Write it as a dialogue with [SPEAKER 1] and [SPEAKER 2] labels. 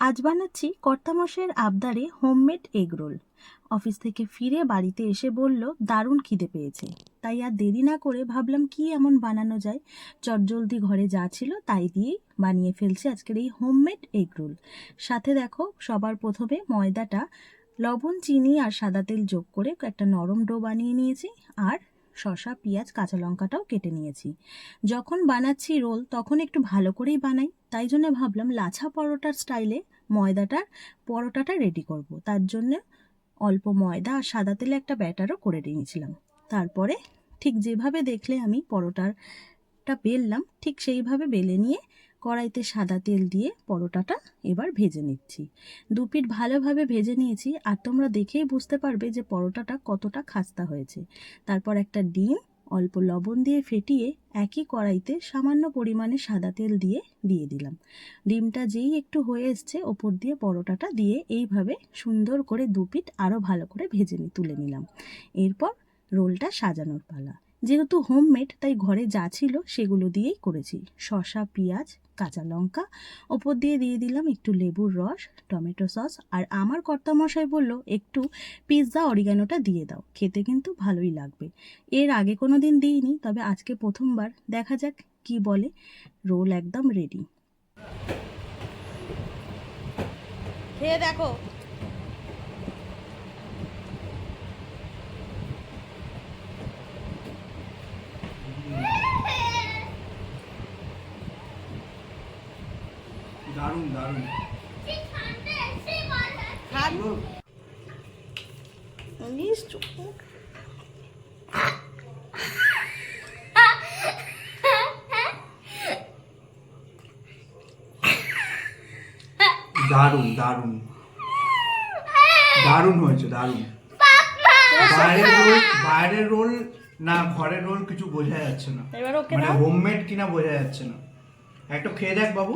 [SPEAKER 1] আজ বানাচ্ছি কর্তামশাইয়ের আবদারে homemade egg roll. Office থেকে ফিরে বাড়িতে এসে বলল দারুণ খিদে পেয়েছে। তাই আর দেরি না করে ভাবলাম কি এমন বানানো যায়। চটজলদি ঘরে যা ছিল তাই দিয়েই বানিয়ে ফেলছি আজকের এই হোমমেড এগ রোল। সাথে দেখো, সবার প্রথমে ময়দাটা লবণ, চিনি আর সাদা তেল যোগ করে একটা নরম ডো বানিয়ে নিয়েছি। আর শসা, পেঁয়াজ, কাঁচা লঙ্কাটাও কেটে নিয়েছি। যখন বানাচ্ছি রোল তখন একটু ভালো করেই বানাই, তাই জন্য ভাবলাম লাচ্ছা পরোটার স্টাইলে পরোটাটা রেডি করব। তার জন্য অল্প ময়দা আর সাদা তেলে একটা ব্যাটারও করে নিয়েছিলাম। তারপরে ঠিক যেভাবে দেখলে আমি পরোটাটা বেললাম, ঠিক সেইভাবে বেলে নিয়ে কড়াইতে সাদা তেল দিয়ে পরোটাটা এবার ভেজে নিচ্ছি। দু পিঠ ভালোভাবে ভেজে নিয়েছি, আর তোমরা দেখেই বুঝতে পারবে যে পরোটাটা কতটা খাস্তা হয়েছে। তারপর একটা ডিম অল্প লবণ দিয়ে ফেটিয়ে একই কড়াইতে সামান্য পরিমাণে সাদা তেল দিয়ে দিলাম। ডিমটা যেই একটু হয়ে এসছে, ওপর দিয়ে পরোটাটা দিয়ে এইভাবে সুন্দর করে দু পিঠ আরও ভালো করে তুলে নিলাম। এরপর রোলটা সাজানোর পালা। যেহেতু হোমমেড তাই ঘরে যা ছিল সেগুলো দিয়েই করেছি। শসা, পেঁয়াজ, কাঁচা লঙ্কা, ওপর দিয়ে দিলাম একটু লেবুর রস, টমেটো সস, আর আমার কর্তামশাই বলল একটু পিৎজা অরিগানোটা দিয়ে দাও, খেতে কিন্তু ভালোই লাগবে। এর আগে কোনো দিন দিইনি, তবে আজকে প্রথমবার, দেখা যাক কি বলে। রোল একদম রেডি। খেয়ে দেখো।
[SPEAKER 2] দারুণ দারুণ। দারুণ দারুণ দারুণ হয়েছে, দারুণ। বাইরের রোল না ঘরের রোল কিছু বোঝা যাচ্ছে না, মানে হোমমেড কিনা বোঝা যাচ্ছে না। একটু খেয়ে দেখ বাবু।